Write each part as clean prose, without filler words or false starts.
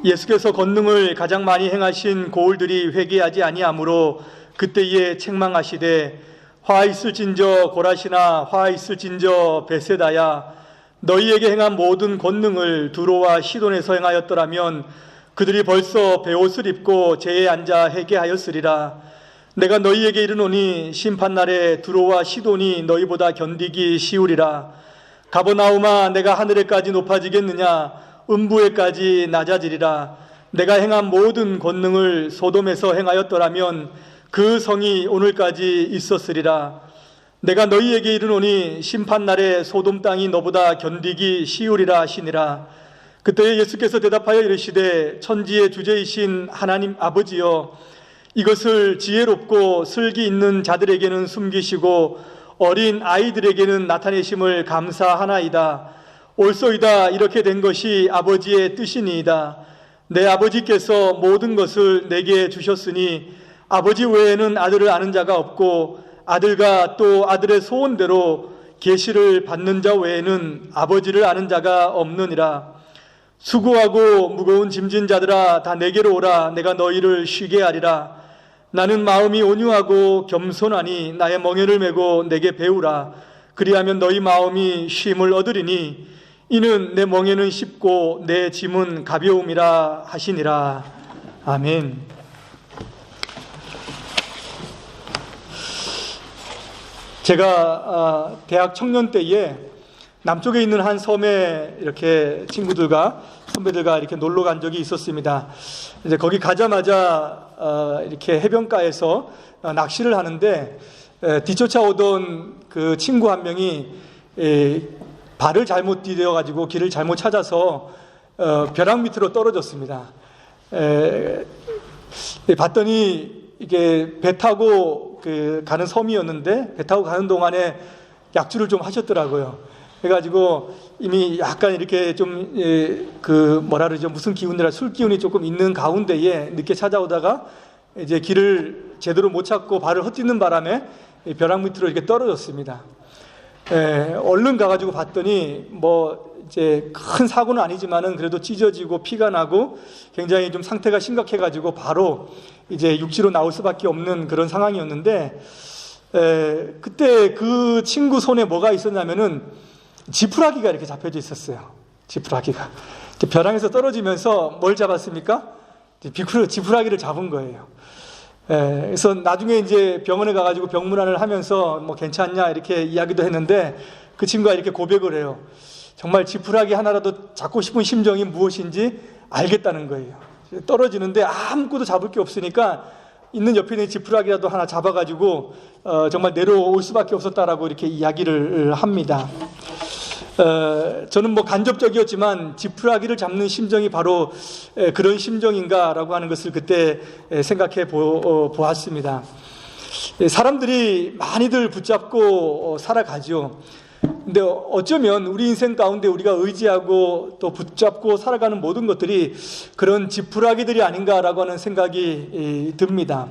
예수께서 권능을 가장 많이 행하신 고을들이 회개하지 아니하므로 그때에 책망하시되 화 있을진저 고라시나 화 있을진저 베세다야 너희에게 행한 모든 권능을 두로와 시돈에서 행하였더라면 그들이 벌써 베옷을 입고 제에 앉아 회개하였으리라. 내가 너희에게 이르노니 심판날에 두로와 시돈이 너희보다 견디기 쉬우리라. 가버나움아 내가 하늘에까지 높아지겠느냐 음부에까지 낮아지리라. 내가 행한 모든 권능을 소돔에서 행하였더라면 그 성이 오늘까지 있었으리라. 내가 너희에게 이르노니 심판날에 소돔 땅이 너보다 견디기 쉬우리라 하시니라. 그때 예수께서 대답하여 이르시되 천지의 주제이신 하나님 아버지여 이것을 지혜롭고 슬기 있는 자들에게는 숨기시고 어린 아이들에게는 나타내심을 감사하나이다. 옳소이다. 이렇게 된 것이 아버지의 뜻이니이다. 내 아버지께서 모든 것을 내게 주셨으니 아버지 외에는 아들을 아는 자가 없고 아들과 또 아들의 소원대로 계시를 받는 자 외에는 아버지를 아는 자가 없느니라. 수고하고 무거운 짐진 자들아 다 내게로 오라. 내가 너희를 쉬게 하리라. 나는 마음이 온유하고 겸손하니 나의 멍에를 메고 내게 배우라. 그리하면 너희 마음이 쉼을 얻으리니 이는 내 멍에는 쉽고 내 짐은 가벼움이라 하시니라. 아멘. 제가 대학 청년 때에 남쪽에 있는 한 섬에 이렇게 친구들과 선배들과 이렇게 놀러 간 적이 있었습니다. 이제 거기 가자마자 이렇게 해변가에서 낚시를 하는데 뒤쫓아오던 그 친구 한 명이 발을 잘못 디뎌 가지고 길을 잘못 찾아서 벼락 밑으로 떨어졌습니다. 봤더니 이게 배 타고 가는 섬이었는데 배 타고 가는 동안에 약주를 좀 하셨더라고요. 그래가지고 이미 약간 이렇게 좀 뭐라 그러죠, 무슨 기운이라 술 기운이 조금 있는 가운데에 늦게 찾아오다가 이제 길을 제대로 못 찾고 발을 헛디는 바람에 벼락 밑으로 이렇게 떨어졌습니다. 얼른 가가지고 봤더니 뭐 이제 큰 사고는 아니지만은 그래도 찢어지고 피가 나고 굉장히 좀 상태가 심각해가지고 바로 이제 육지로 나올 수밖에 없는 그런 상황이었는데 그때 그 친구 손에 뭐가 있었냐면은 지푸라기가 이렇게 잡혀져 있었어요. 지푸라기가 벼랑에서 떨어지면서 뭘 잡았습니까? 지푸라기를 잡은 거예요. 그래서 나중에 이제 병원에 가가지고 병문안을 하면서 뭐 괜찮냐 이렇게 이야기도 했는데 그 친구가 이렇게 고백을 해요. 정말 지푸라기 하나라도 잡고 싶은 심정이 무엇인지 알겠다는 거예요. 떨어지는데 아무것도 잡을 게 없으니까 있는 옆에 있는 지푸라기라도 하나 잡아가지고 정말 내려올 수밖에 없었다라고 이렇게 이야기를 합니다. 저는 뭐 간접적이었지만 지푸라기를 잡는 심정이 바로 그런 심정인가라고 하는 것을 그때 생각해 보았습니다. 사람들이 많이들 붙잡고 살아가죠. 근데 어쩌면 우리 인생 가운데 우리가 의지하고 또 붙잡고 살아가는 모든 것들이 그런 지푸라기들이 아닌가라고 하는 생각이 듭니다.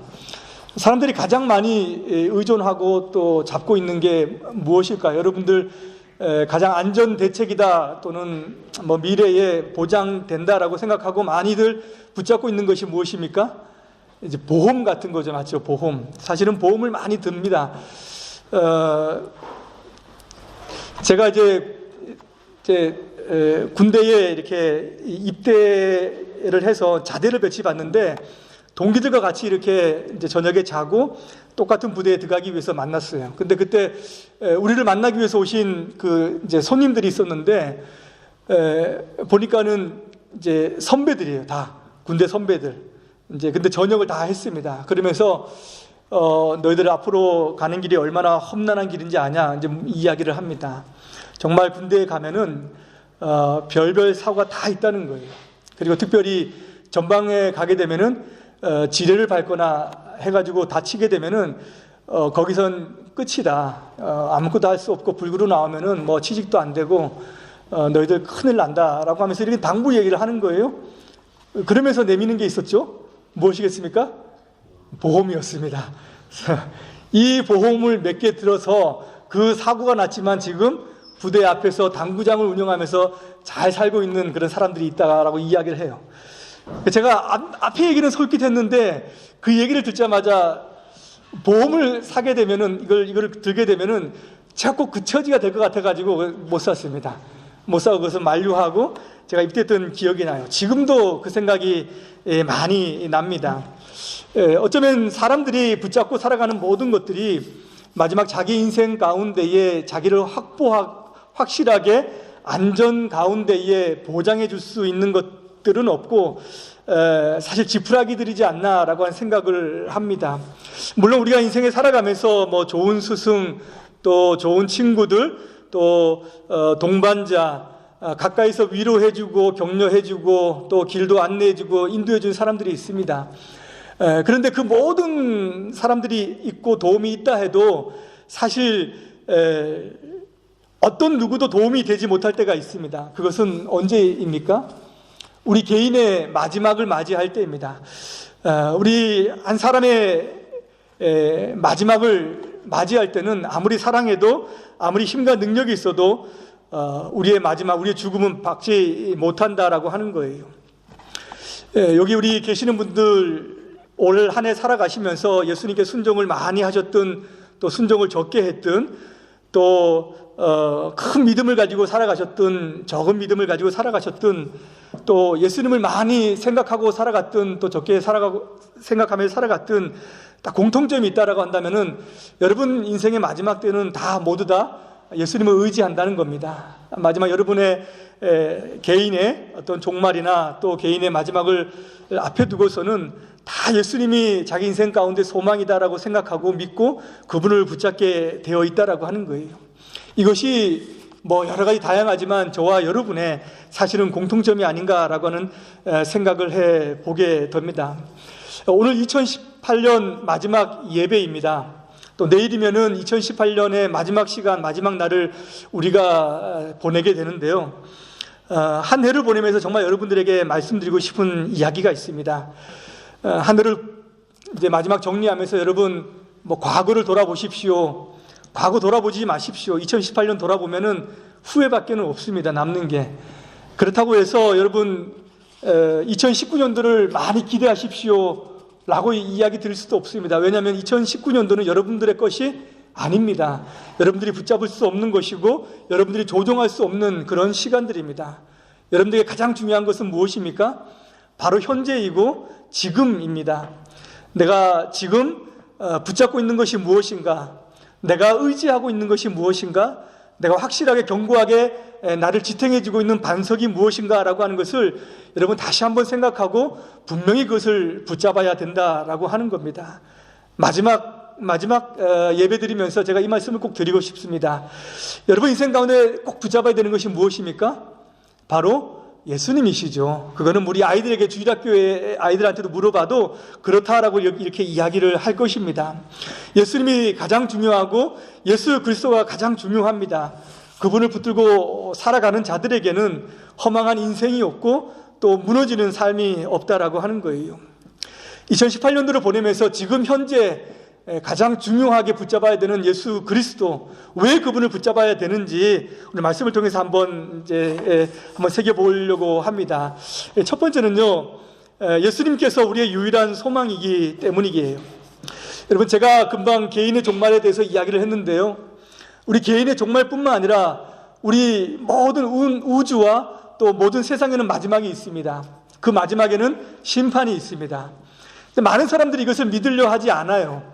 사람들이 가장 많이 의존하고 또 잡고 있는 게 무엇일까요? 여러분들 가장 안전 대책이다 또는 뭐 미래에 보장된다라고 생각하고 많이들 붙잡고 있는 것이 무엇입니까? 이제 보험 같은 거죠, 맞죠? 보험. 사실은 보험을 많이 듭니다. 제가 이제 군대에 이렇게 입대를 해서 자대를 배치받는데 동기들과 같이 이렇게 이제 저녁에 자고 똑같은 부대에 들어가기 위해서 만났어요. 근데 그때 우리를 만나기 위해서 오신 그 이제 손님들이 있었는데 보니까는 이제 선배들이에요. 다 군대 선배들. 이제 근데 전역을 다 했습니다. 그러면서 너희들 앞으로 가는 길이 얼마나 험난한 길인지 아냐 이제 이야기를 합니다. 정말 군대에 가면은 별별 사고가 다 있다는 거예요. 그리고 특별히 전방에 가게 되면은 지뢰를 밟거나 해가지고 다치게 되면은 거기선 끝이다. 아무것도 할 수 없고 불구로 나오면은 뭐 취직도 안 되고 너희들 큰일 난다라고 하면서 이렇게 당부 얘기를 하는 거예요. 그러면서 내미는 게 있었죠. 무엇이겠습니까? 보험이었습니다. 이 보험을 몇 개 들어서 그 사고가 났지만 지금 부대 앞에서 당구장을 운영하면서 잘 살고 있는 그런 사람들이 있다라고 이야기를 해요. 제가 앞에 얘기는 솔깃했는데 그 얘기를 듣자마자 보험을 사게 되면은 이걸 들게 되면은 제가 꼭 그 처지가 될 것 같아가지고 못 샀습니다. 못 사고 그것을 만류하고 제가 입대했던 기억이 나요. 지금도 그 생각이 많이 납니다. 어쩌면 사람들이 붙잡고 살아가는 모든 것들이 마지막 자기 인생 가운데에 자기를 확실하게 안전 가운데에 보장해 줄 수 있는 것들은 없고 사실 지푸라기들이지 않나라고 하는 생각을 합니다. 물론 우리가 인생에 살아가면서 뭐 좋은 스승, 또 좋은 친구들, 또 동반자, 가까이서 위로해주고 격려해주고 또 길도 안내해주고 인도해주는 사람들이 있습니다. 그런데 그 모든 사람들이 있고 도움이 있다 해도 사실 어떤 누구도 도움이 되지 못할 때가 있습니다. 그것은 언제입니까? 우리 개인의 마지막을 맞이할 때입니다. 우리 한 사람의 마지막을 맞이할 때는 아무리 사랑해도 아무리 힘과 능력이 있어도 우리의 마지막, 우리의 죽음은 막지 못한다라고 하는 거예요. 여기 우리 계시는 분들 올 한 해 살아가시면서 예수님께 순종을 많이 하셨든 또 순종을 적게 했든 또 큰 믿음을 가지고 살아가셨든 적은 믿음을 가지고 살아가셨든 또 예수님을 많이 생각하고 살아갔든 또 적게 생각하면서 살아갔든 다 공통점이 있다라고 한다면은 여러분 인생의 마지막 때는 다 모두 다 예수님을 의지한다는 겁니다. 마지막 여러분의 개인의 어떤 종말이나 또 개인의 마지막을 앞에 두고서는 다 예수님이 자기 인생 가운데 소망이다라고 생각하고 믿고 그분을 붙잡게 되어 있다라고 하는 거예요. 이것이 뭐 여러 가지 다양하지만 저와 여러분의 사실은 공통점이 아닌가라고 하는 생각을 해보게 됩니다. 오늘 2018년 마지막 예배입니다. 또 내일이면은 2018년의 마지막 시간, 마지막 날을 우리가 보내게 되는데요. 한 해를 보내면서 정말 여러분들에게 말씀드리고 싶은 이야기가 있습니다. 한 해를 이제 마지막 정리하면서 여러분 뭐 과거를 돌아보십시오. 과거 돌아보지 마십시오. 2018년 돌아보면은 후회밖에는 없습니다. 남는 게. 그렇다고 해서 여러분 2019년도를 많이 기대하십시오 라고 이야기 드릴 수도 없습니다. 왜냐하면 2019년도는 여러분들의 것이 아닙니다. 여러분들이 붙잡을 수 없는 것이고 여러분들이 조종할 수 없는 그런 시간들입니다. 여러분들에게 가장 중요한 것은 무엇입니까? 바로 현재이고 지금입니다. 내가 지금 붙잡고 있는 것이 무엇인가? 내가 의지하고 있는 것이 무엇인가? 내가 확실하게 견고하게 나를 지탱해주고 있는 반석이 무엇인가라고 하는 것을 여러분 다시 한번 생각하고 분명히 그것을 붙잡아야 된다라고 하는 겁니다. 마지막 예배 드리면서 제가 이 말씀을 꼭 드리고 싶습니다. 여러분 인생 가운데 꼭 붙잡아야 되는 것이 무엇입니까? 바로 예수님이시죠. 그거는 우리 아이들에게 주일학교의 아이들한테도 물어봐도 그렇다라고 이렇게 이야기를 할 것입니다. 예수님이 가장 중요하고 예수 그리스도가 가장 중요합니다. 그분을 붙들고 살아가는 자들에게는 허망한 인생이 없고 또 무너지는 삶이 없다라고 하는 거예요. 2018년도를 보내면서 지금 현재 가장 중요하게 붙잡아야 되는 예수 그리스도, 왜 그분을 붙잡아야 되는지 오늘 말씀을 통해서 한번 새겨보려고 합니다. 첫 번째는요, 예수님께서 우리의 유일한 소망이기 때문이기에요. 여러분 제가 금방 개인의 종말에 대해서 이야기를 했는데요, 우리 개인의 종말뿐만 아니라 우리 모든 우주와 또 모든 세상에는 마지막이 있습니다. 그 마지막에는 심판이 있습니다. 많은 사람들이 이것을 믿으려 하지 않아요.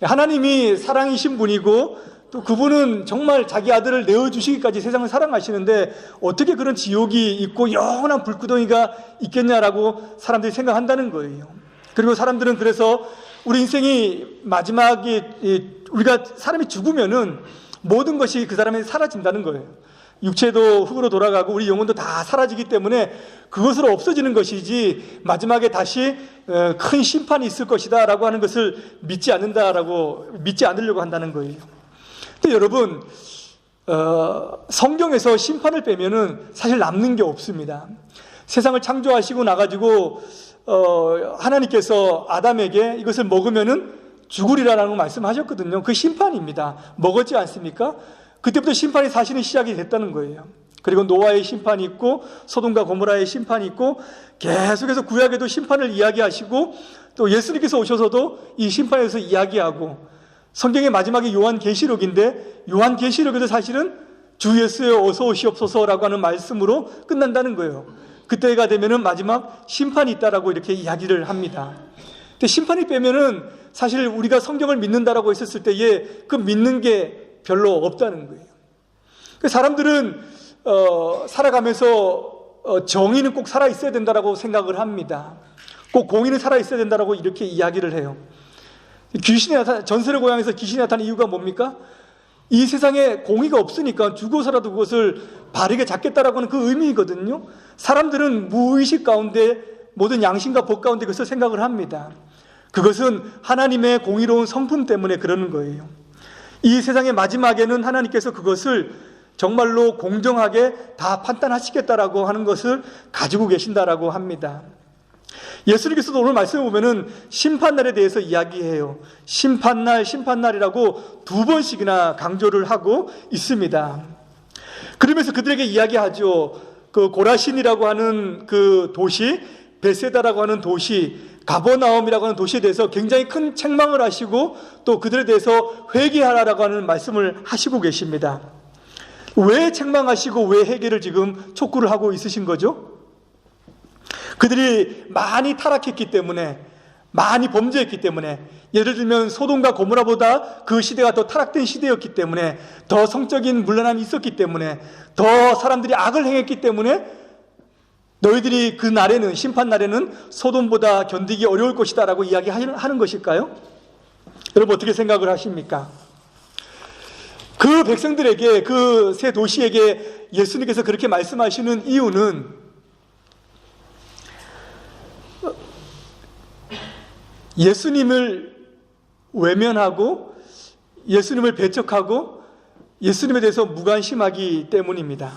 하나님이 사랑이신 분이고 또 그분은 정말 자기 아들을 내어주시기까지 세상을 사랑하시는데 어떻게 그런 지옥이 있고 영원한 불구덩이가 있겠냐라고 사람들이 생각한다는 거예요. 그리고 사람들은 그래서 우리 인생이 마지막에 우리가 사람이 죽으면은 모든 것이 그 사람에게 사라진다는 거예요. 육체도 흙으로 돌아가고 우리 영혼도 다 사라지기 때문에 그것으로 없어지는 것이지 마지막에 다시 큰 심판이 있을 것이다 라고 하는 것을 믿지 않으려고 한다는 거예요. 근데 여러분 성경에서 심판을 빼면은 사실 남는 게 없습니다. 세상을 창조하시고 나가지고 하나님께서 아담에게 이것을 먹으면은 죽으리라라는 말씀하셨거든요. 그 심판입니다. 먹었지 않습니까? 그때부터 심판이 사실은 시작이 됐다는 거예요. 그리고 노아의 심판이 있고 소돔과 고모라의 심판이 있고 계속해서 구약에도 심판을 이야기하시고 또 예수님께서 오셔서도 이 심판에 대해서 이야기하고 성경의 마지막에 요한계시록인데 요한계시록에도 사실은 주 예수여 어서 오시옵소서라고 하는 말씀으로 끝난다는 거예요. 그때가 되면은 마지막 심판이 있다라고 이렇게 이야기를 합니다. 근데 심판이 빼면은 사실 우리가 성경을 믿는다라고 했었을 때에 그 믿는 게 별로 없다는 거예요. 사람들은 살아가면서 정의는 꼭 살아 있어야 된다라고 생각을 합니다. 꼭 공의는 살아 있어야 된다라고 이렇게 이야기를 해요. 전설의 고향에서 귀신이 나타난 이유가 뭡니까? 이 세상에 공의가 없으니까 죽어서라도 그것을 바르게 잡겠다라고 하는 그 의미이거든요. 사람들은 무의식 가운데 모든 양심과 법 가운데 그것을 생각을 합니다. 그것은 하나님의 공의로운 성품 때문에 그러는 거예요. 이 세상의 마지막에는 하나님께서 그것을 정말로 공정하게 다 판단하시겠다라고 하는 것을 가지고 계신다라고 합니다. 예수님께서도 오늘 말씀을 보면은 심판날에 대해서 이야기해요. 심판날이라고 2번씩이나 강조를 하고 있습니다. 그러면서 그들에게 이야기하죠. 그 고라신이라고 하는 그 도시, 베세다라고 하는 도시, 가버나움이라고 하는 도시에 대해서 굉장히 큰 책망을 하시고 또 그들에 대해서 회개하라라고 하는 말씀을 하시고 계십니다. 왜 책망하시고 왜 회개를 지금 촉구를 하고 있으신 거죠? 그들이 많이 타락했기 때문에, 많이 범죄했기 때문에, 예를 들면 소돔과 고모라보다 그 시대가 더 타락된 시대였기 때문에, 더 성적인 문란함이 있었기 때문에, 더 사람들이 악을 행했기 때문에 너희들이 그 날에는, 심판날에는 소돔보다 견디기 어려울 것이다 라고 이야기하는 것일까요? 여러분 어떻게 생각을 하십니까? 그 백성들에게, 그 세 도시에게 예수님께서 그렇게 말씀하시는 이유는 예수님을 외면하고 예수님을 배척하고 예수님에 대해서 무관심하기 때문입니다.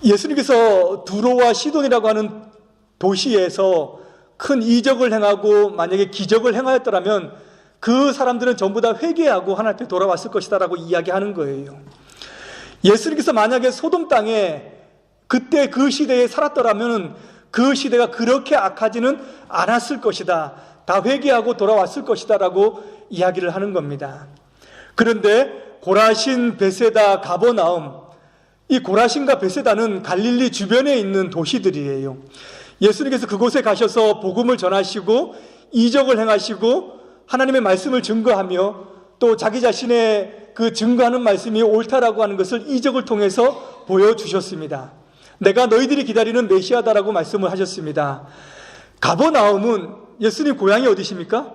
예수님께서 두로와 시돈이라고 하는 도시에서 큰 이적을 행하고 만약에 기적을 행하였더라면 그 사람들은 전부 다 회개하고 하나님 앞에 돌아왔을 것이다 라고 이야기하는 거예요. 예수님께서 만약에 소돔 땅에 그때 그 시대에 살았더라면 그 시대가 그렇게 악하지는 않았을 것이다, 다 회개하고 돌아왔을 것이다 라고 이야기를 하는 겁니다. 그런데 고라신, 베세다, 가버나움, 이 고라신과 베세다는 갈릴리 주변에 있는 도시들이에요. 예수님께서 그곳에 가셔서 복음을 전하시고 이적을 행하시고 하나님의 말씀을 증거하며 또 자기 자신의 그 증거하는 말씀이 옳다라고 하는 것을 이적을 통해서 보여주셨습니다. 내가 너희들이 기다리는 메시아다라고 말씀을 하셨습니다. 가버나움은 예수님 고향이 어디십니까?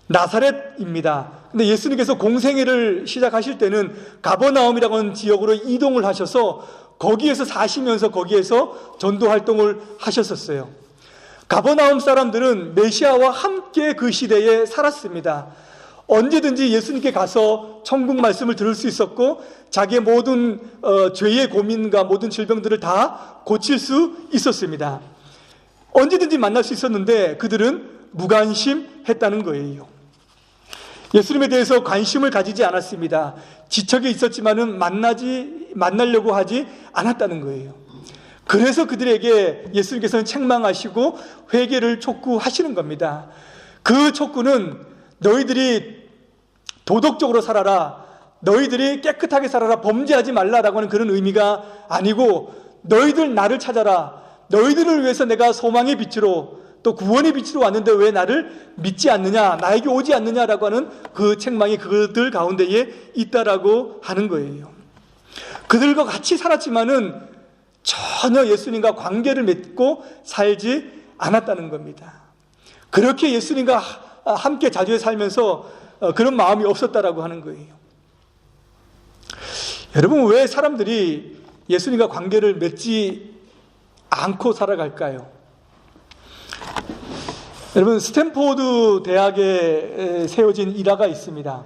나사렛입니다. 근데 예수님께서 공생애를 시작하실 때는 가버나움이라고 하는 지역으로 이동을 하셔서 거기에서 사시면서 거기에서 전도 활동을 하셨었어요. 가버나움 사람들은 메시아와 함께 그 시대에 살았습니다. 언제든지 예수님께 가서 천국 말씀을 들을 수 있었고 자기의 모든 죄의 고민과 모든 질병들을 다 고칠 수 있었습니다. 언제든지 만날 수 있었는데 그들은 무관심했다는 거예요. 예수님에 대해서 관심을 가지지 않았습니다. 지척에 있었지만은 만나려고 하지 않았다는 거예요. 그래서 그들에게 예수님께서는 책망하시고 회개를 촉구하시는 겁니다. 그 촉구는 너희들이 도덕적으로 살아라, 너희들이 깨끗하게 살아라, 범죄하지 말라라고 하는 그런 의미가 아니고 너희들 나를 찾아라, 너희들을 위해서 내가 소망의 빛으로 또 구원의 빛으로 왔는데 왜 나를 믿지 않느냐, 나에게 오지 않느냐라고 하는 그 책망이 그들 가운데에 있다라고 하는 거예요. 그들과 같이 살았지만은 전혀 예수님과 관계를 맺고 살지 않았다는 겁니다. 그렇게 예수님과 함께 자주에 살면서 그런 마음이 없었다라고 하는 거예요. 여러분 왜 사람들이 예수님과 관계를 맺지 않고 살아갈까요? 여러분 스탠포드 대학에 세워진 일화가 있습니다.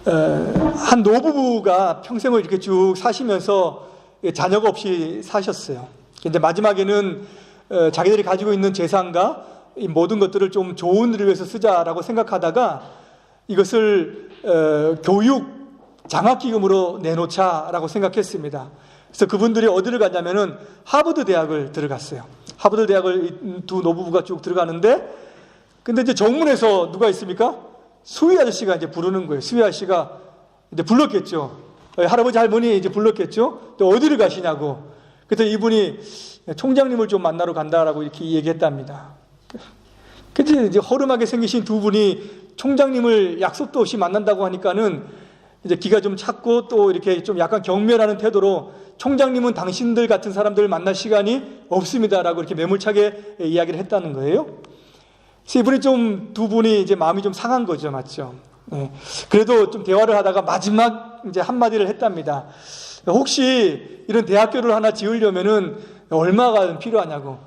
한 노부부가 평생을 이렇게 쭉 사시면서 자녀가 없이 사셨어요. 근데 마지막에는 자기들이 가지고 있는 재산과 이 모든 것들을 좀 좋은 일을 위해서 쓰자라고 생각하다가 이것을 장학기금으로 내놓자라고 생각했습니다. 그래서 그분들이 어디를 갔냐면은 하버드 대학을 들어갔어요. 하버드 대학을 두 노부부가 쭉 들어가는데, 근데 이제 정문에서 누가 있습니까? 수위 아저씨가 이제 부르는 거예요. 수위 아저씨가 이제 불렀겠죠. 할아버지 할머니 이제 불렀겠죠. 또 어디를 가시냐고. 그래서 이분이 총장님을 좀 만나러 간다라고 이렇게 얘기했답니다. 그래서 이제 허름하게 생기신 두 분이 총장님을 약속도 없이 만난다고 하니까는 이제 기가 좀 찼고 또 이렇게 좀 약간 경멸하는 태도로 총장님은 당신들 같은 사람들을 만날 시간이 없습니다라고 이렇게 매몰차게 이야기를 했다는 거예요. 그래서 이분이 좀 두 분이 이제 마음이 좀 상한 거죠, 맞죠? 네. 그래도 좀 대화를 하다가 마지막 이제 한마디를 했답니다. 혹시 이런 대학교를 하나 지으려면은 얼마가 필요하냐고.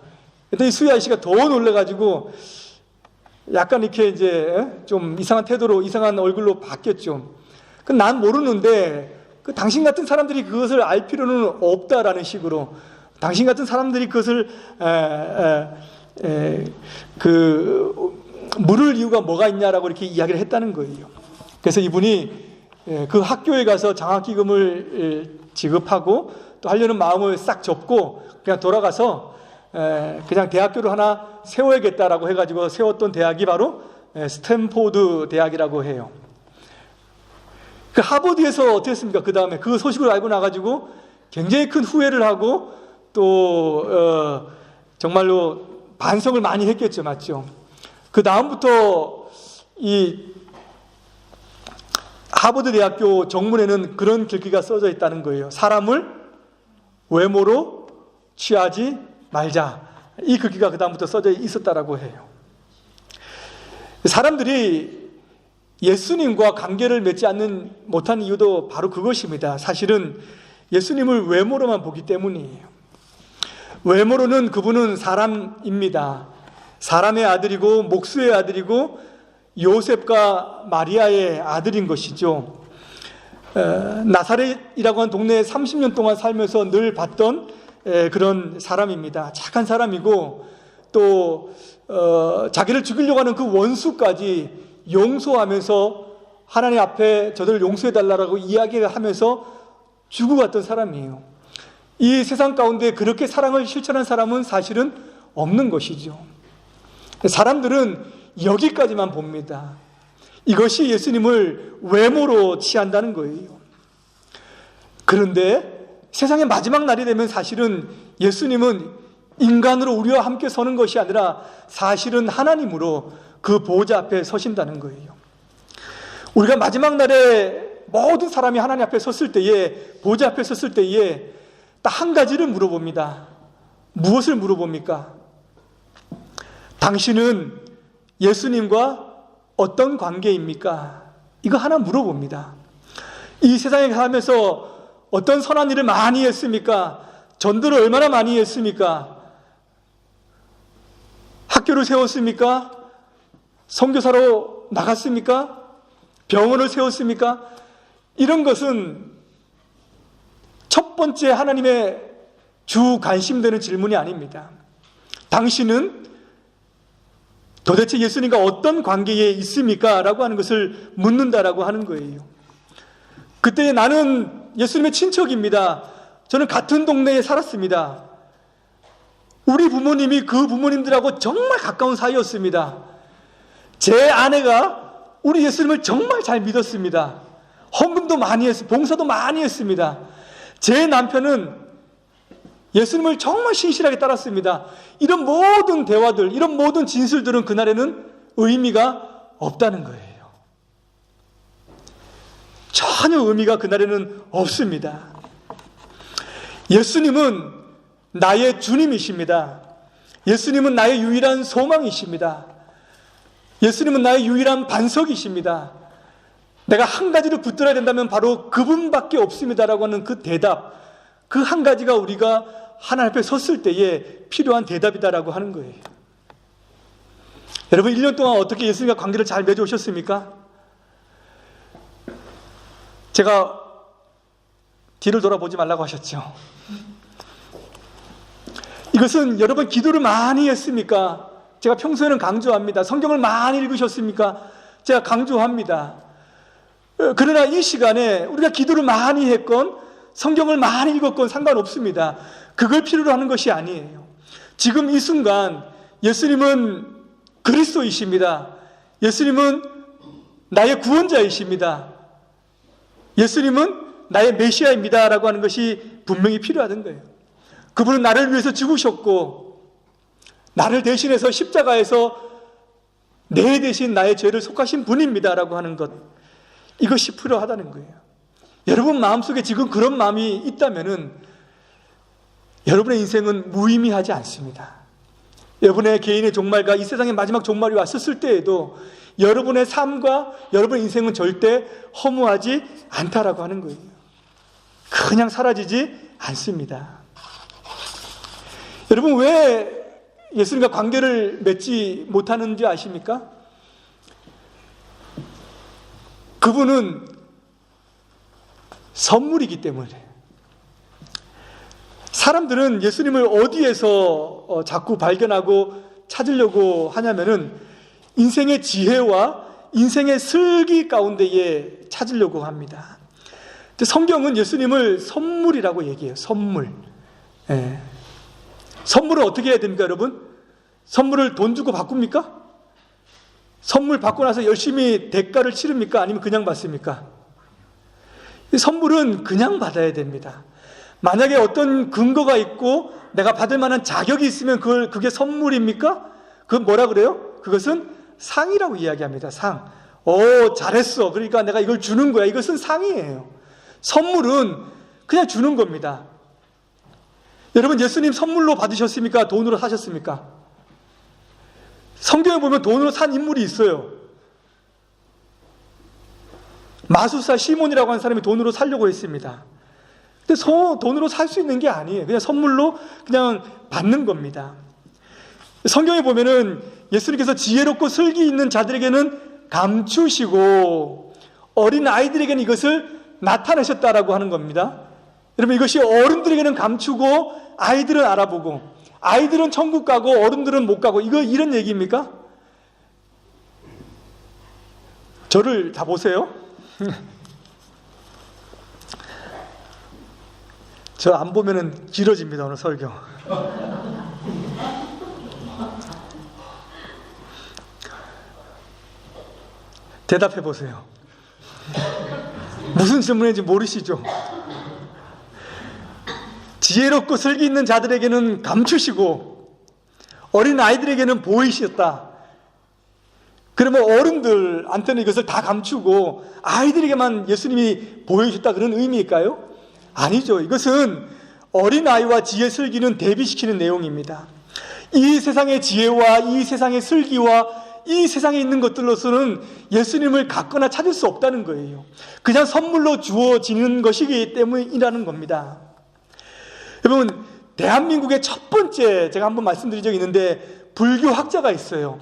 그랬더니 수희 아저씨가 더 놀래가지고 약간 이렇게 이제 좀 이상한 태도로, 이상한 얼굴로 바뀌었죠. 난 모르는데 당신 같은 사람들이 그것을 알 필요는 없다라는 식으로, 당신 같은 사람들이 그것을 물을 이유가 뭐가 있냐라고 이렇게 이야기를 했다는 거예요. 그래서 이분이 그 학교에 가서 장학기금을 지급하고 또 하려는 마음을 싹 접고 그냥 돌아가서 그냥 대학교를 하나 세워야겠다라고 해가지고 세웠던 대학이 바로 스탠포드 대학이라고 해요. 그 하버드에서 어떻게 했습니까? 그 다음에 그 소식을 알고 나가지고 굉장히 큰 후회를 하고 또 정말로 반성을 많이 했겠죠, 맞죠? 그 다음부터 이 하버드 대학교 정문에는 그런 글귀가 써져 있다는 거예요. 사람을 외모로 취하지 말자. 이 글귀가 그 다음부터 써져 있었다라고 해요. 사람들이 예수님과 관계를 맺지 못한 이유도 바로 그것입니다. 사실은 예수님을 외모로만 보기 때문이에요. 외모로는 그분은 사람입니다. 사람의 아들이고 목수의 아들이고 요셉과 마리아의 아들인 것이죠. 나사렛이라고 하는 동네에 30년 동안 살면서 늘 봤던 그런 사람입니다. 착한 사람이고 또 자기를 죽이려고 하는 그 원수까지 용서하면서 하나님 앞에 저들을 용서해달라고 이야기하면서 죽고 갔던 사람이에요. 이 세상 가운데 그렇게 사랑을 실천한 사람은 사실은 없는 것이죠. 사람들은 여기까지만 봅니다. 이것이 예수님을 외모로 취한다는 거예요. 그런데 세상의 마지막 날이 되면 사실은 예수님은 인간으로 우리와 함께 서는 것이 아니라 사실은 하나님으로 그 보좌 앞에 서신다는 거예요. 우리가 마지막 날에 모든 사람이 하나님 앞에 섰을 때에, 보좌 앞에 섰을 때에 딱 한 가지를 물어봅니다. 무엇을 물어봅니까? 당신은 예수님과 어떤 관계입니까? 이거 하나 물어봅니다. 이 세상에 살면서 어떤 선한 일을 많이 했습니까? 전도를 얼마나 많이 했습니까? 학교를 세웠습니까? 선교사로 나갔습니까? 병원을 세웠습니까? 이런 것은 첫 번째 하나님의 주 관심되는 질문이 아닙니다. 당신은 도대체 예수님과 어떤 관계에 있습니까? 라고 하는 것을 묻는다라고 하는 거예요. 그때 나는 예수님의 친척입니다. 저는 같은 동네에 살았습니다. 우리 부모님이 그 부모님들하고 정말 가까운 사이였습니다. 제 아내가 우리 예수님을 정말 잘 믿었습니다. 헌금도 많이 했습니다. 봉사도 많이 했습니다. 제 남편은 예수님을 정말 신실하게 따랐습니다. 이런 모든 대화들, 이런 모든 진술들은 그날에는 의미가 없다는 거예요. 전혀 의미가 그날에는 없습니다. 예수님은 나의 주님이십니다. 예수님은 나의 유일한 소망이십니다. 예수님은 나의 유일한 반석이십니다. 내가 한 가지를 붙들어야 된다면 바로 그분밖에 없습니다라고 하는 그 대답, 그 한 가지가 우리가 하나님 앞에 섰을 때에 필요한 대답이다라고 하는 거예요. 여러분 1년 동안 어떻게 예수님과 관계를 잘 맺어오셨습니까? 제가 뒤를 돌아보지 말라고 하셨죠. 이것은 여러분 기도를 많이 했습니까? 제가 평소에는 강조합니다. 성경을 많이 읽으셨습니까? 제가 강조합니다. 그러나 이 시간에 우리가 기도를 많이 했건 성경을 많이 읽었건 상관없습니다. 그걸 필요로 하는 것이 아니에요. 지금 이 순간 예수님은 그리스도이십니다. 예수님은 나의 구원자이십니다. 예수님은 나의 메시아입니다 라고 하는 것이 분명히 필요하던 거예요. 그분은 나를 위해서 죽으셨고 나를 대신해서 십자가에서 내 대신 나의 죄를 속하신 분입니다 라고 하는 것, 이것이 필요하다는 거예요. 여러분 마음속에 지금 그런 마음이 있다면은 여러분의 인생은 무의미하지 않습니다. 여러분의 개인의 종말과 이 세상의 마지막 종말이 왔었을 때에도 여러분의 삶과 여러분의 인생은 절대 허무하지 않다라고 하는 거예요. 그냥 사라지지 않습니다. 여러분 왜 예수님과 관계를 맺지 못하는지 아십니까? 그분은 선물이기 때문에. 사람들은 예수님을 어디에서 자꾸 발견하고 찾으려고 하냐면은 인생의 지혜와 인생의 슬기 가운데에 찾으려고 합니다. 성경은 예수님을 선물이라고 얘기해요. 선물. 예. 선물을 어떻게 해야 됩니까, 여러분? 선물을 돈 주고 바꿉니까? 선물 받고 나서 열심히 대가를 치릅니까? 아니면 그냥 받습니까? 선물은 그냥 받아야 됩니다. 만약에 어떤 근거가 있고 내가 받을 만한 자격이 있으면 그게 선물입니까? 그건 뭐라 그래요? 그것은 상이라고 이야기합니다. 상. 잘했어. 그러니까 내가 이걸 주는 거야. 이것은 상이에요. 선물은 그냥 주는 겁니다. 여러분 예수님 선물로 받으셨습니까? 돈으로 사셨습니까? 성경에 보면 돈으로 산 인물이 있어요. 마술사 시몬이라고 하는 사람이 돈으로 살려고 했습니다. 근데 돈으로 살 수 있는 게 아니에요. 그냥 선물로 그냥 받는 겁니다. 성경에 보면은 예수님께서 지혜롭고 슬기 있는 자들에게는 감추시고 어린 아이들에게는 이것을 나타내셨다라고 하는 겁니다. 여러분 이것이 어른들에게는 감추고 아이들은 알아보고 아이들은 천국 가고 어른들은 못 가고 이런 얘기입니까? 저를 다 보세요. 저 안 보면은 길어집니다 오늘 설교. 대답해 보세요. 무슨 질문인지 모르시죠? 지혜롭고 슬기 있는 자들에게는 감추시고 어린 아이들에게는 보이셨다. 그러면 어른들한테는 이것을 다 감추고 아이들에게만 예수님이 보여주셨다 그런 의미일까요? 아니죠. 이것은 어린아이와 지혜 슬기는 대비시키는 내용입니다. 이 세상의 지혜와 이 세상의 슬기와 이 세상에 있는 것들로서는 예수님을 갖거나 찾을 수 없다는 거예요. 그냥 선물로 주어지는 것이기 때문이라는 겁니다. 여러분 대한민국의 첫 번째 제가 한번 말씀드린 적이 있는데 불교학자가 있어요.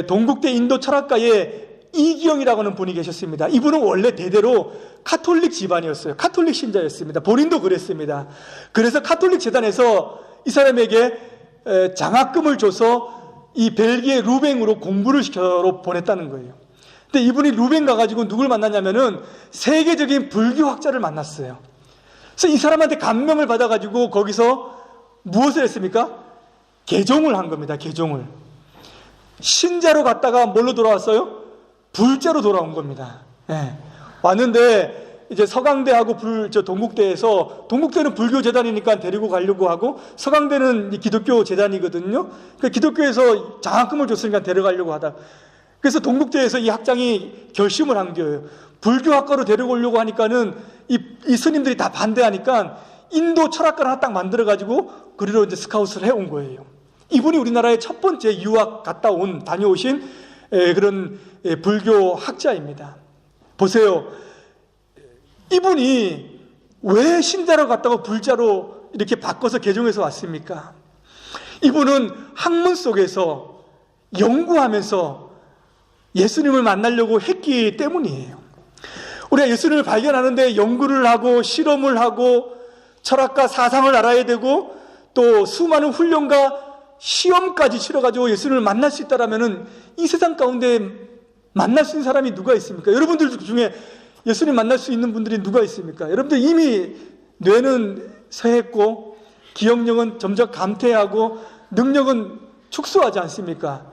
동국대 인도 철학가의 이기영이라고 하는 분이 계셨습니다. 이분은 원래 대대로 카톨릭 집안이었어요. 카톨릭 신자였습니다. 본인도 그랬습니다. 그래서 카톨릭 재단에서 이 사람에게 장학금을 줘서 이 벨기에 루뱅으로 공부를 시켜 보냈다는 거예요. 근데 이분이 루뱅 가가지고 누굴 만났냐면은 세계적인 불교학자를 만났어요. 그래서 이 사람한테 감명을 받아가지고 거기서 무엇을 했습니까? 개종을 한 겁니다. 개종을. 신자로 갔다가 뭘로 돌아왔어요? 불자로 돌아온 겁니다. 예. 왔는데 이제 서강대하고 동국대에서 동국대는 불교 재단이니까 데리고 가려고 하고 서강대는 기독교 재단이거든요. 그러니까 기독교에서 장학금을 줬으니까 데려가려고 하다. 그래서 동국대에서 이 학장이 결심을 한 거예요. 불교학과로 데려오려고 하니까는 이 스님들이 다 반대하니까 인도 철학과를 하나 딱 만들어가지고 그리로 이제 스카웃을 해온 거예요. 이분이 우리나라의 첫 번째 유학 다녀오신 그런 불교 학자입니다. 보세요. 이분이 왜 신자로 갔다가 불자로 이렇게 바꿔서 개종해서 왔습니까? 이분은 학문 속에서 연구하면서 예수님을 만나려고 했기 때문이에요. 우리가 예수님을 발견하는데 연구를 하고 실험을 하고 철학과 사상을 알아야 되고 또 수많은 훈련과 시험까지 치러가지고 예수님을 만날 수 있다라면은 이 세상 가운데 만날 수 있는 사람이 누가 있습니까? 여러분들 중에 예수님 만날 수 있는 분들이 누가 있습니까? 여러분들 이미 뇌는 쇠했고 기억력은 점점 감퇴하고 능력은 축소하지 않습니까?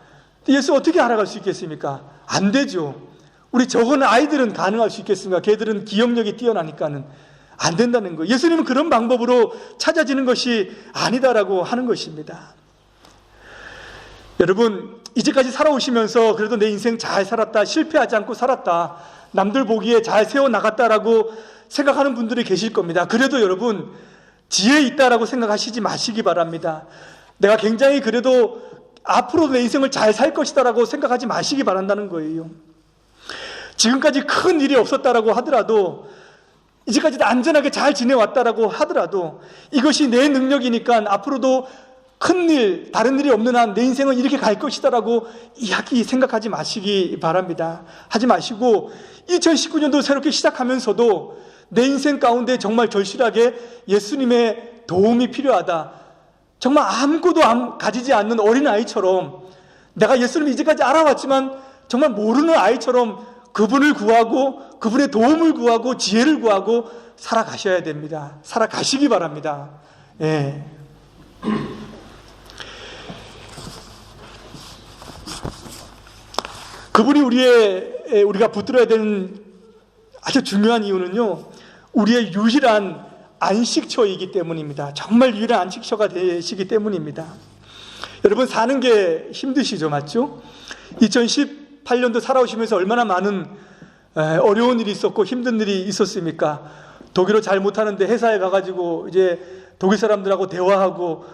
예수 어떻게 알아갈 수 있겠습니까? 안 되죠. 우리 적은 아이들은 가능할 수 있겠습니까? 걔들은 기억력이 뛰어나니까는 안 된다는 거예요. 예수님은 그런 방법으로 찾아지는 것이 아니다라고 하는 것입니다. 여러분, 이제까지 살아오시면서 그래도 내 인생 잘 살았다, 실패하지 않고 살았다, 남들 보기에 잘 세워나갔다라고 생각하는 분들이 계실 겁니다. 그래도 여러분, 지혜 있다라고 생각하시지 마시기 바랍니다. 내가 굉장히 그래도 앞으로 내 인생을 잘 살 것이다라고 생각하지 마시기 바란다는 거예요. 지금까지 큰 일이 없었다라고 하더라도, 이제까지 안전하게 잘 지내왔다라고 하더라도 이것이 내 능력이니까 앞으로도 큰 일, 다른 일이 없는 한 내 인생은 이렇게 갈 것이다라고 이야기 생각하지 마시기 바랍니다. 하지 마시고 2019년도 새롭게 시작하면서도 내 인생 가운데 정말 절실하게 예수님의 도움이 필요하다. 정말 아무것도 가지지 않는 어린아이처럼 내가 예수님을 이제까지 알아왔지만 정말 모르는 아이처럼 그분을 구하고 그분의 도움을 구하고 지혜를 구하고 살아가셔야 됩니다. 살아가시기 바랍니다. 예. 그분이 우리가 붙들어야 되는 아주 중요한 이유는요, 우리의 유일한 안식처이기 때문입니다. 정말 유일한 안식처가 되시기 때문입니다. 여러분, 사는 게 힘드시죠? 맞죠? 2018년도 살아오시면서 얼마나 많은 어려운 일이 있었고 힘든 일이 있었습니까? 독일어 잘 못하는데 회사에 가가지고 이제 독일 사람들하고 대화하고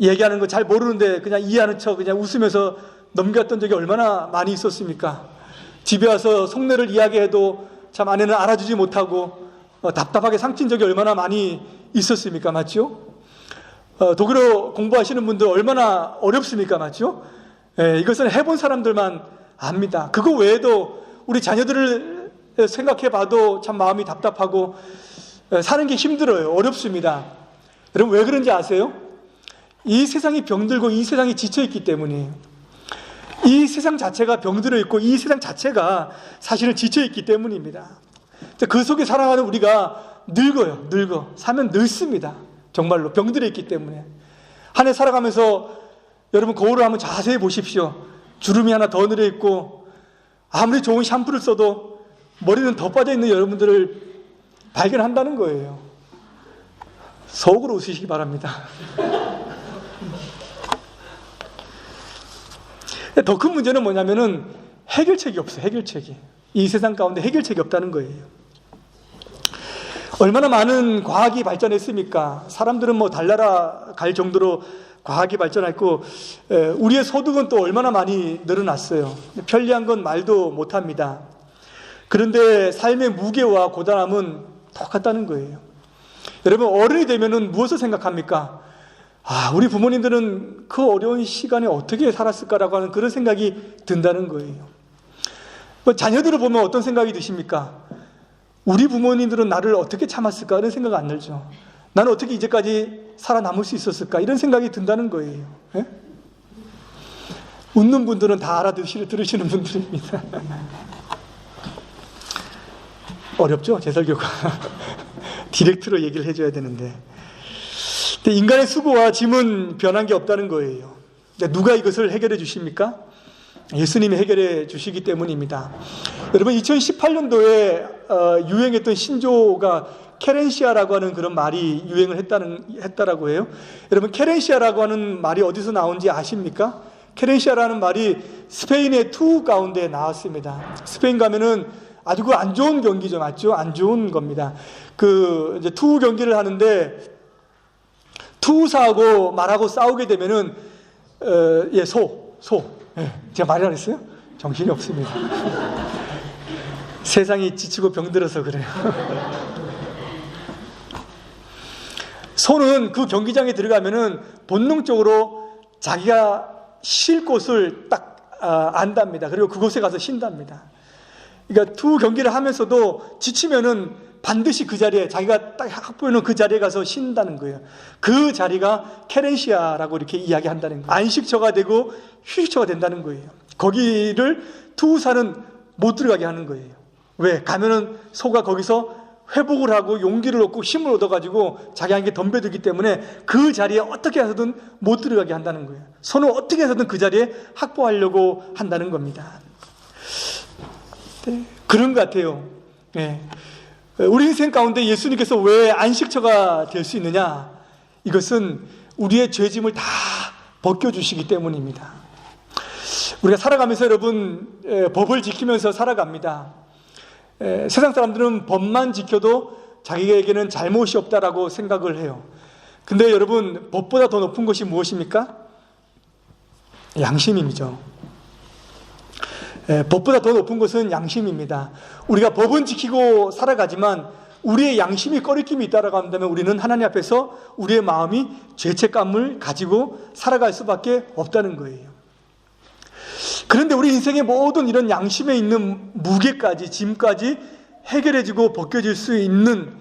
얘기하는 거 잘 모르는데 그냥 이해하는 척 그냥 웃으면서 넘겼던 적이 얼마나 많이 있었습니까? 집에 와서 속내를 이야기해도 참 아내는 알아주지 못하고 답답하게 상친 적이 얼마나 많이 있었습니까? 맞죠? 독일어 공부하시는 분들 얼마나 어렵습니까? 맞죠? 이것은 해본 사람들만 압니다. 그거 외에도 우리 자녀들을 생각해 봐도 참 마음이 답답하고 사는 게 힘들어요. 어렵습니다. 여러분, 왜 그런지 아세요? 이 세상이 병들고 이 세상이 지쳐있기 때문이에요. 이 세상 자체가 병들어 있고 이 세상 자체가 사실은 지쳐있기 때문입니다. 그 속에 살아가는 우리가 늙어. 사면 늙습니다. 정말로 병들어 있기 때문에. 한 해 살아가면서 여러분 거울을 한번 자세히 보십시오. 주름이 하나 더 늘어 있고 아무리 좋은 샴푸를 써도 머리는 더 빠져 있는 여러분들을 발견한다는 거예요. 속으로 웃으시기 바랍니다. 더 큰 문제는 뭐냐면은 해결책이 없어요. 해결책이. 이 세상 가운데 해결책이 없다는 거예요. 얼마나 많은 과학이 발전했습니까? 사람들은 뭐 달나라 갈 정도로 과학이 발전했고 우리의 소득은 또 얼마나 많이 늘어났어요. 편리한 건 말도 못합니다. 그런데 삶의 무게와 고단함은 똑같다는 거예요. 여러분, 어른이 되면은 무엇을 생각합니까? 우리 부모님들은 그 어려운 시간에 어떻게 살았을까라고 하는 그런 생각이 든다는 거예요. 자녀들을 보면 어떤 생각이 드십니까? 우리 부모님들은 나를 어떻게 참았을까? 이런 생각 안 들죠. 나는 어떻게 이제까지 살아남을 수 있었을까? 이런 생각이 든다는 거예요. 예? 웃는 분들은 다 들으시는 분들입니다. 어렵죠? 제 설교가. 디렉트로 얘기를 해줘야 되는데. 인간의 수고와 짐은 변한 게 없다는 거예요. 누가 이것을 해결해 주십니까? 예수님이 해결해 주시기 때문입니다. 여러분, 2018년도에 유행했던 신조어가 케렌시아라고 하는 그런 말이 유행을 했다라고 해요. 여러분, 케렌시아라고 하는 말이 어디서 나온지 아십니까? 케렌시아라는 말이 스페인의 투 가운데 나왔습니다. 스페인 가면은 아주 안 좋은 경기죠, 맞죠? 안 좋은 겁니다. 이제 투 경기를 하는데 투사하고 말하고 싸우게 되면은 제가 말이 안 했어요? 정신이 없습니다. 세상이 지치고 병들어서 그래요. 소는 그 경기장에 들어가면은 본능적으로 자기가 쉴 곳을 딱 안답니다. 그리고 그곳에 가서 쉰답니다. 그러니까 투 경기를 하면서도 지치면은 반드시 그 자리에 자기가 딱 확보해놓은 그 자리에 가서 쉰다는 거예요. 그 자리가 케렌시아라고 이렇게 이야기한다는 거예요. 안식처가 되고 휴식처가 된다는 거예요. 거기를 투사는 못 들어가게 하는 거예요. 왜? 가면은 소가 거기서 회복을 하고 용기를 얻고 힘을 얻어가지고 자기에게 덤벼들기 때문에 그 자리에 어떻게 해서든 못 들어가게 한다는 거예요. 소는 어떻게 해서든 그 자리에 확보하려고 한다는 겁니다. 네, 그런 것 같아요. 네. 우리 인생 가운데 예수님께서 왜 안식처가 될 수 있느냐? 이것은 우리의 죄짐을 다 벗겨주시기 때문입니다. 우리가 살아가면서 여러분 법을 지키면서 살아갑니다. 세상 사람들은 법만 지켜도 자기에게는 잘못이 없다라고 생각을 해요. 근데 여러분, 법보다 더 높은 것이 무엇입니까? 양심이죠. 법보다 더 높은 것은 양심입니다. 우리가 법은 지키고 살아가지만 우리의 양심이 꺼리낌이 있다라고 한다면 우리는 하나님 앞에서 우리의 마음이 죄책감을 가지고 살아갈 수밖에 없다는 거예요. 그런데 우리 인생의 모든 이런 양심에 있는 무게까지, 짐까지 해결해주고 벗겨질 수 있는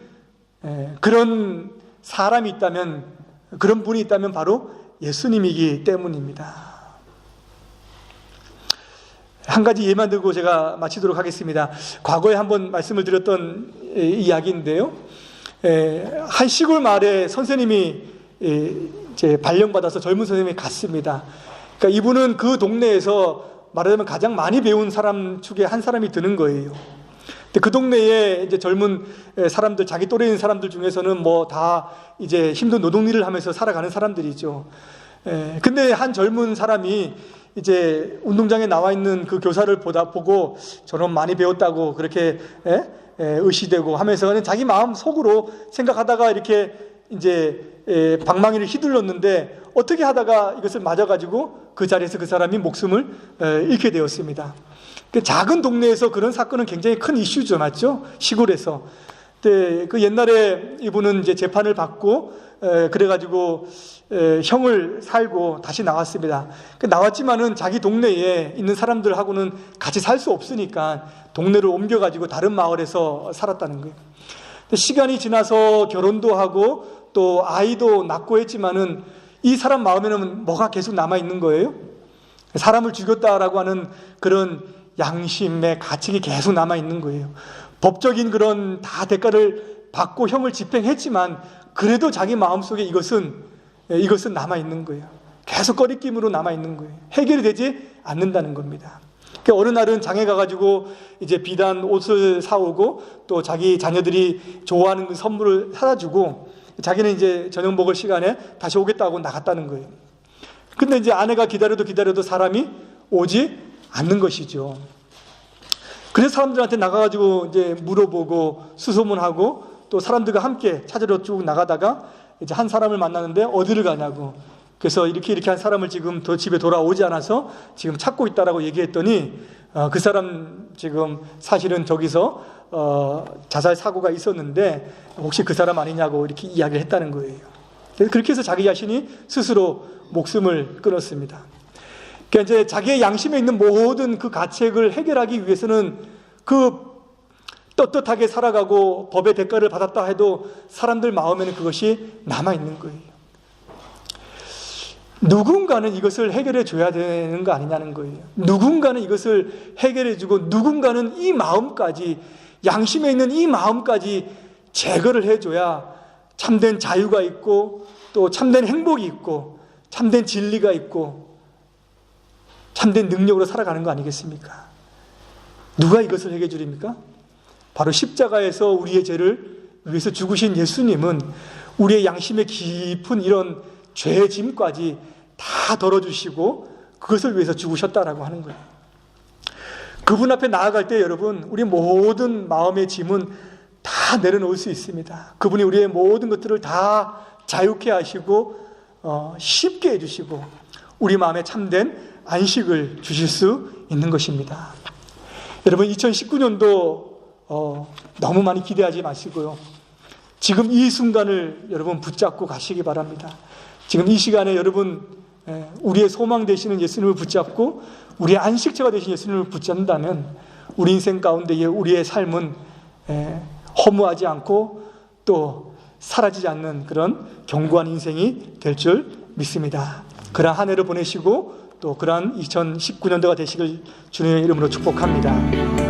그런 사람이 있다면, 그런 분이 있다면 바로 예수님이기 때문입니다. 한 가지 예만 들고 제가 마치도록 하겠습니다. 과거에 한번 말씀을 드렸던 이야기인데요. 한 시골 마을에 선생님이 이제 발령받아서 젊은 선생님이 갔습니다. 그러니까 이분은 그 동네에서 말하자면 가장 많이 배운 사람 축에 한 사람이 드는 거예요. 근데 그 동네에 이제 젊은 사람들, 자기 또래인 사람들 중에서는 뭐 다 이제 힘든 노동 일을 하면서 살아가는 사람들이죠. 근데 한 젊은 사람이 이제 운동장에 나와 있는 그 교사를 보고 저런 많이 배웠다고 그렇게 의시되고 하면서 자기 마음 속으로 생각하다가 이렇게 이제 방망이를 휘둘렀는데 어떻게 하다가 이것을 맞아가지고 그 자리에서 그 사람이 목숨을 잃게 되었습니다. 작은 동네에서 그런 사건은 굉장히 큰 이슈죠, 맞죠? 시골에서. 그 옛날에 이분은 이제 재판을 받고 그래가지고 형을 살고 다시 나왔습니다. 나왔지만은 자기 동네에 있는 사람들하고는 같이 살 수 없으니까 동네를 옮겨가지고 다른 마을에서 살았다는 거예요. 시간이 지나서 결혼도 하고 또 아이도 낳고 했지만은 이 사람 마음에는 뭐가 계속 남아있는 거예요? 사람을 죽였다라고 하는 그런 양심의 가책이 계속 남아있는 거예요. 법적인 그런 다 대가를 받고 형을 집행했지만 그래도 자기 마음속에 이것은 남아있는 거예요. 계속 꺼리낌으로 남아있는 거예요. 해결이 되지 않는다는 겁니다. 어느 날은 장에 가가지고 이제 비단 옷을 사오고 또 자기 자녀들이 좋아하는 그 선물을 사다 주고 자기는 이제 저녁 먹을 시간에 다시 오겠다고 나갔다는 거예요. 근데 이제 아내가 기다려도 사람이 오지 않는 것이죠. 그래서 사람들한테 나가가지고 이제 물어보고 수소문하고 또 사람들과 함께 찾으러 쭉 나가다가 이제 한 사람을 만나는데 어디를 가냐고. 그래서 이렇게 한 사람을 지금 집에 돌아오지 않아서 지금 찾고 있다라고 얘기했더니 그 사람 지금 사실은 저기서 자살 사고가 있었는데 혹시 그 사람 아니냐고 이렇게 이야기를 했다는 거예요. 그래서 그렇게 해서 자기 자신이 스스로 목숨을 끊었습니다. 그러니까 이제 자기의 양심에 있는 모든 그 가책을 해결하기 위해서는 그 떳떳하게 살아가고 법의 대가를 받았다 해도 사람들 마음에는 그것이 남아있는 거예요. 누군가는 이것을 해결해 줘야 되는 거 아니냐는 거예요. 누군가는 이것을 해결해 주고 누군가는 이 마음까지, 양심에 있는 이 마음까지 제거를 해줘야 참된 자유가 있고 또 참된 행복이 있고 참된 진리가 있고 참된 능력으로 살아가는 거 아니겠습니까? 누가 이것을 해결해 주립니까? 바로 십자가에서 우리의 죄를 위해서 죽으신 예수님은 우리의 양심의 깊은 이런 죄의 짐까지 다 덜어주시고 그것을 위해서 죽으셨다라고 하는 거예요. 그분 앞에 나아갈 때 여러분, 우리 모든 마음의 짐은 다 내려놓을 수 있습니다. 그분이 우리의 모든 것들을 다 자유케 하시고 쉽게 해주시고 우리 마음에 참된 안식을 주실 수 있는 것입니다. 여러분, 2019년도 너무 많이 기대하지 마시고요. 지금 이 순간을 여러분 붙잡고 가시기 바랍니다. 지금 이 시간에 여러분 우리의 소망 되시는 예수님을 붙잡고 우리의 안식처가 되신 예수님을 붙잡는다면 우리 인생 가운데 우리의 삶은 허무하지 않고 또 사라지지 않는 그런 견고한 인생이 될 줄 믿습니다. 그러한 한 해를 보내시고 또 그러한 2019년도가 되시길 주님의 이름으로 축복합니다.